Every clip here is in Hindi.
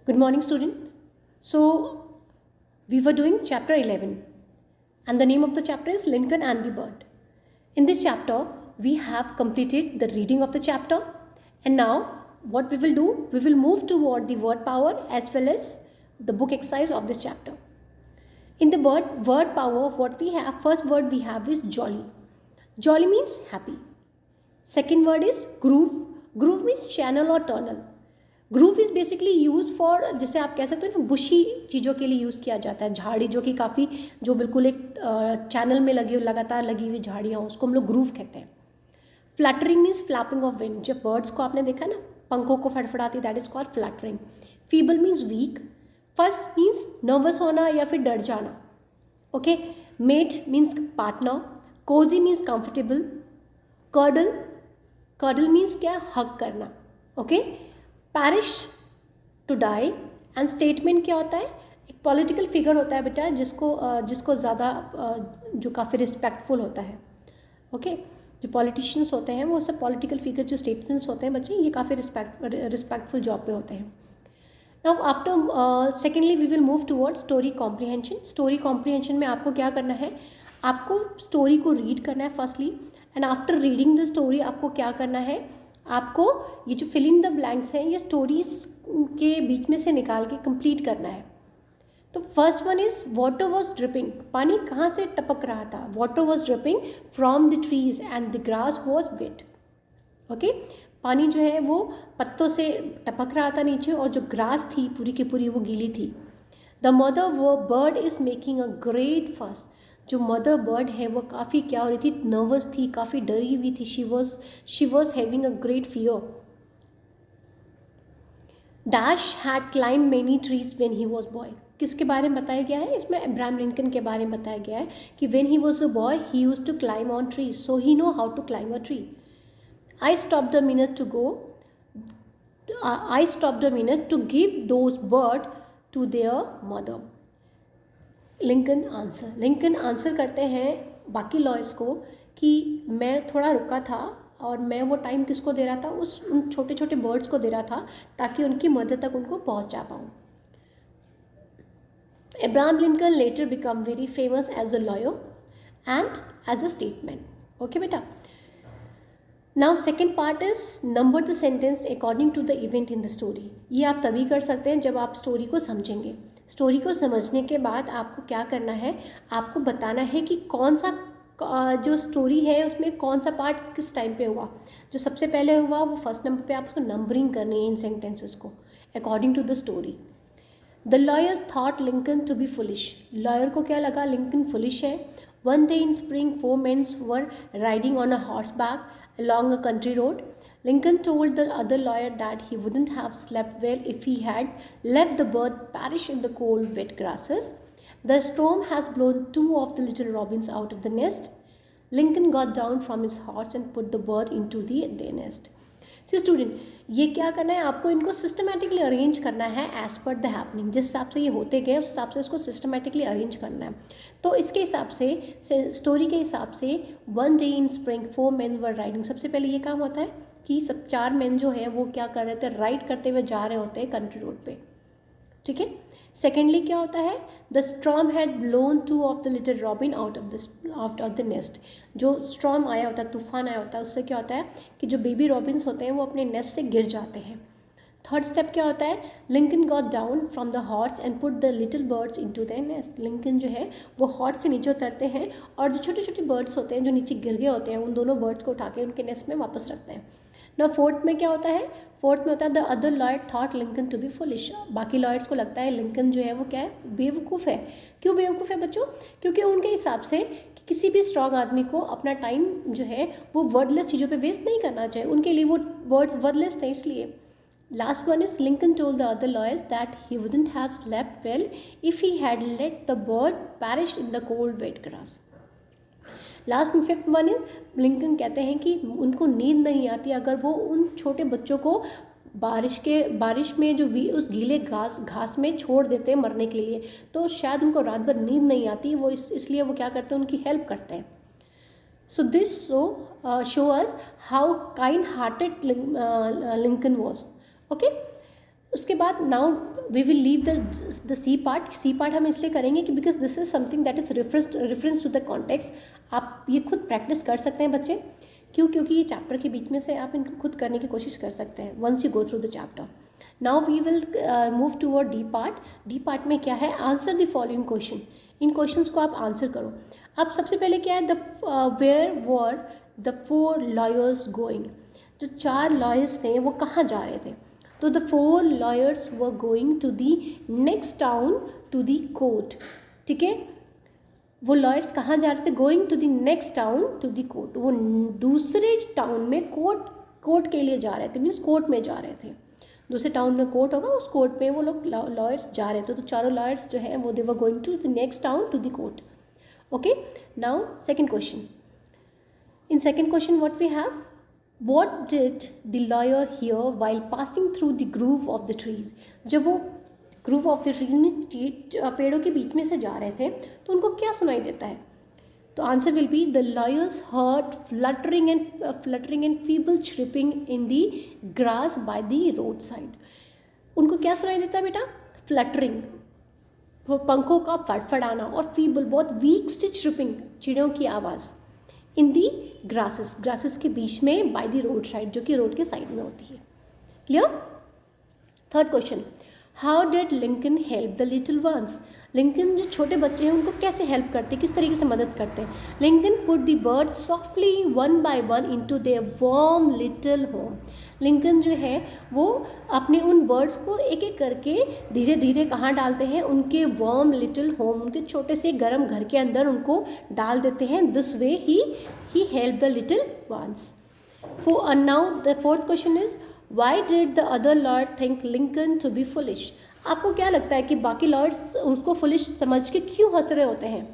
Good morning, student. So, we were doing chapter 11, and the name of the chapter is Lincoln and the Bird. In this chapter, we have completed the reading of the chapter, and now what we will do, we will move toward the word power as well as the book exercise of this chapter. In the word power, what we have, first word we have is jolly. Jolly means happy. Second word is groove. Groove means channel or tunnel. Groove is basically use for, जैसे आप कह सकते हो ना, बुशी चीज़ों के लिए यूज़ किया जाता है. झाड़ी जो कि काफ़ी, जो बिल्कुल एक चैनल में लगी हुई, लगातार लगी हुई झाड़ियाँ, उसको हम लोग ग्रूव कहते हैं. Fluttering means flapping of wing. जब बर्ड्स को आपने देखा ना, पंखों को फड़फड़ाती, that is called fluttering. Feeble means weak. Fuss means nervous होना या फिर डर जाना. Okay. Mate means partner. Cosy means comfortable. Cuddle, cuddle means क्या, हग करना. Okay. Perish to die. And statement क्या होता है, एक पॉलिटिकल फिगर होता है बेटा, जिसको ज़्यादा जो काफ़ी रिस्पेक्टफुल होता है. ओके. जो पॉलिटिशियंस होते हैं वो सब पॉलिटिकल फिगर, जो स्टेटमेंट्स होते हैं बच्चे, ये काफ़ी रिस्पेक्टफुल जॉब पे होते हैं. Now after secondly we will move toward story comprehension. Story comprehension में आपको क्या करना है, आपको स्टोरी को रीड करना है firstly, and after reading the story आपको क्या करना है, आपको ये जो फिल इन द ब्लैंक्स हैं ये स्टोरीज के बीच में से निकाल के कंप्लीट करना है. तो first one is water was dripping. पानी कहाँ से टपक रहा था, water was dripping from the trees and the grass was wet. Okay. पानी जो है वो पत्तों से टपक रहा था नीचे, और जो ग्रास थी पूरी की पूरी वो गीली थी. द मदर वो bird is making a great फस. जो मदर बर्ड है वो काफ़ी क्या हो रही थी, नर्वस थी, काफ़ी डरी हुई थी. She was having a great fear. Dash had climb many trees when he was boy. किसके बारे में बताया गया है इसमें, अब्राहम लिंकन के बारे में बताया गया है कि when he was a boy he used to climb on trees, so he know how to climb a tree. I stopped a minute to go. I stopped a minute to give those birds to their mother. Lincoln answer. Lincoln answer करते हैं बाकी लॉयर्स को कि मैं थोड़ा रुका था, और मैं वो टाइम किसको दे रहा था, उन छोटे छोटे बर्ड्स को दे रहा था, ताकि उनकी मदर तक उनको पहुंचा पाऊँ. Abraham Lincoln later became very famous as a lawyer and as a statesman. Okay बेटा. Now second part is number the sentence according to the event in the story. ये आप तभी कर सकते हैं जब आप स्टोरी को समझेंगे. स्टोरी को समझने के बाद आपको क्या करना है, आपको बताना है कि कौन सा जो स्टोरी है उसमें कौन सा पार्ट किस टाइम पे हुआ. जो सबसे पहले हुआ वो फर्स्ट नंबर पे आपको नंबरिंग करनी है इन सेंटेंसेस को according to the story. The lawyers thought Lincoln to be foolish. Lawyer को क्या लगा, लिंकन फुलिश है. One day in spring 4 men were riding on a horseback along a country road. Lincoln told the other lawyer that he wouldn't have slept well if he had left the bird perish in the cold, wet grasses. The storm has blown 2 of the little robins out of the nest. Lincoln got down from his horse and put the bird into their nest. So student, ये क्या करना है, आपको इनको सिस्टमेटिकली अरेंज करना है एज पर द हैपनिंग. जिस हिसाब से ये होते गए उस हिसाब से इसको सिस्टमेटिकली अरेंज करना है. तो इसके हिसाब से स्टोरी के हिसाब से one day in spring 4 men were riding. सबसे पहले ये काम होता है कि सब 4 men जो है वो क्या कर रहे थे, राइड करते हुए जा रहे होते हैं कंट्री रोड पे. ठीक है. सेकेंडली क्या होता है, the storm had blown 2 of the little robin out of the nest. जो स्ट्रॉम आया होता है, तूफान आया होता है, उससे क्या होता है कि जो बेबी रॉबिन्स होते हैं वो अपने नेस्ट से गिर जाते हैं. थर्ड स्टेप क्या होता है, Lincoln got down from the horse and put the little birds into their nest. Lincoln जो है वो हॉर्स से नीचे उतरते हैं, और जो छोटे छोटे बर्ड्स होते हैं जो नीचे गिर गए होते हैं उन दोनों बर्ड्स को उठा के उनके नेस्ट में वापस रखते हैं. ना फोर्थ में क्या होता है, फोर्थ में होता है the other lawyer thought Lincoln to be foolish. बाकी लॉयर्स को लगता है लिंकन जो है वो क्या है, बेवकूफ़ है. क्यों बेवकूफ़ है बच्चों, क्योंकि उनके हिसाब से कि किसी भी स्ट्रॉन्ग आदमी को अपना टाइम जो है वो वर्डलेस चीज़ों पे वेस्ट नहीं करना चाहिए. उनके लिए वो वर्ड्स वर्डलेस थे इसलिए. Last one is Lincoln told the other lawyers that he wouldn't have slept well if he had let the bird perish in the cold wet grass. Last में फिफ्थ वन इज लिंकन कहते हैं कि उनको नींद नहीं आती अगर वो उन छोटे बच्चों को बारिश में जो उस गीले घास में छोड़ देते हैं मरने के लिए, तो शायद उनको रात भर नींद नहीं आती. वो इसलिए वो क्या करते हैं, उनकी हेल्प करते हैं. So this show us how kind-hearted Lincoln was. Okay. उसके बाद now we will leave the C part. C part हम इसलिए करेंगे कि because this is something that is reference to the context. आप ये खुद प्रैक्टिस कर सकते हैं बच्चे. क्यों? क्योंकि ये चैप्टर के बीच में से आप इनको खुद करने की कोशिश कर सकते हैं once you go through the chapter. Now we will move toward D part. D part में क्या है? Answer the following question. इन क्वेश्चंस को आप आंसर करो. अब सबसे पहले क्या है? Where were the 4 lawyers going. जो 4 lawyers थे वो कहाँ जा रहे थे? तो the 4 lawyers were going to the next town to the court. ठीक है, वो लॉयर्स कहाँ जा रहे थे? Going to the next town to the court. वो दूसरे टाउन में कोर्ट के लिए जा रहे थे, मीन्स कोर्ट में जा रहे थे. दूसरे टाउन में कोर्ट होगा, उस कोर्ट में वो लोग लॉयर्स जा रहे थे. तो चारों लॉयर्स जो है वो they were going to the next town to the court. Okay, now second question. In second question what we have? What did the lawyer hear while passing through the grove of the trees? जब वो ग्रूव ऑफ द ट्रीज में पेड़ों के बीच में से जा रहे थे तो उनको क्या सुनाई देता है? तो answer will be the lawyers heard fluttering and feeble chirping in the grass by the road side. उनको क्या सुनाई देता है बेटा? फ्लटरिंग, पंखों का फड़फड़ाना, और फीबल, बहुत वीक से चिरपिंग, चिड़ियों की आवाज़, इन दी ग्रासेस के बीच में, बाय द रोड साइड, जो कि रोड के साइड में होती है. Clear? Third question, how did Lincoln help the little once? Lincoln जो छोटे बच्चे हैं उनको कैसे हेल्प करते हैं, किस तरीके से मदद करते हैं? Lincoln put the birds softly one by one into their warm little home. Lincoln जो है वो अपने उन बर्ड्स को एक एक करके धीरे धीरे कहाँ डालते हैं? उनके वार्म लिटिल होम, उनके छोटे से गर्म घर के अंदर उनको डाल देते हैं. This way he help the little ones. Now the fourth question is why did the other lawyer think Lincoln to be foolish? आपको क्या लगता है कि बाकी लॉयर्स उसको फुलिश समझ के क्यों हंस रहे होते हैं?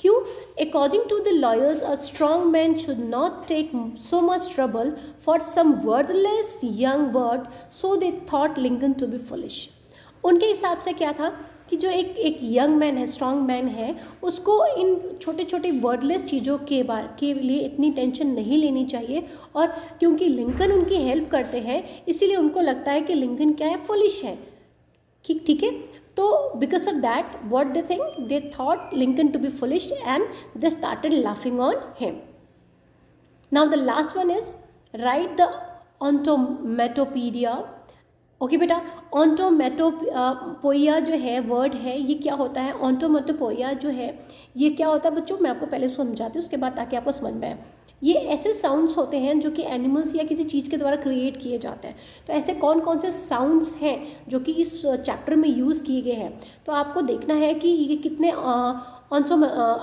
क्यों? According to the lawyers a strong man should not take so much trouble for some worthless young bird, so they thought Lincoln to be foolish. उनके हिसाब से क्या था कि जो एक यंग मैन है, स्ट्रॉन्ग मैन है, उसको इन छोटे छोटे वर्डलेस चीज़ों के लिए इतनी टेंशन नहीं लेनी चाहिए. और क्योंकि लिंकन उनकी हेल्प करते हैं इसीलिए उनको लगता है कि लिंकन क्या है? फुलिश है. ठीक है, तो because of that what they think, they thought Lincoln to be foolish and they started laughing on him. Now the last one is right the onomatopoeia. Okay बेटा, ऑन्टोमेटोपोइया जो है वर्ड है, ये क्या होता है? ऑन्टोमेटोपोइया जो है ये क्या होता है बच्चों? मैं आपको पहले समझाती हूँ, उसके बाद ताकि आपको समझ में आए. ये ऐसे साउंड्स होते हैं जो कि एनिमल्स या किसी चीज़ के द्वारा क्रिएट किए जाते हैं. तो ऐसे कौन कौन से साउंड्स हैं जो कि इस चैप्टर में यूज़ किए गए हैं? तो आपको देखना है कि ये कितने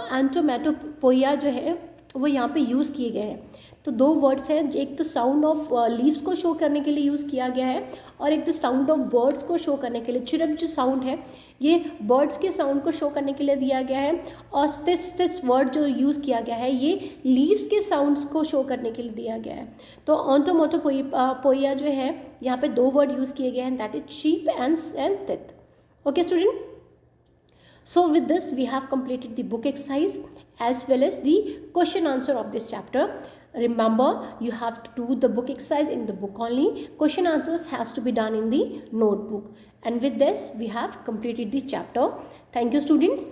ऑन्टोमेटोपोइया जो है वो यहाँ पे यूज़ किए गए हैं. तो 2 वर्ड्स हैं, एक तो साउंड ऑफ लीव्स को शो करने के लिए यूज़ किया गया है और एक तो साउंड ऑफ बर्ड्स को शो करने के लिए. चिरप जो साउंड है ये बर्ड्स के साउंड को शो करने के लिए दिया गया है, और स्टिच वर्ड जो यूज़ किया गया है ये लीव्स के साउंड्स को शो करने के लिए दिया गया है. तो ऑन्टोमेटोपोइया जो है यहाँ पे 2 वर्ड यूज़ किए गए हैं, that is sheep and stitch. Okay student, so with this we have completed the book exercise as well as the question answer of this chapter. Remember, you have to do the book exercise in the book only. Question answers has to be done in the notebook. And with this we have completed the chapter. Thank you students.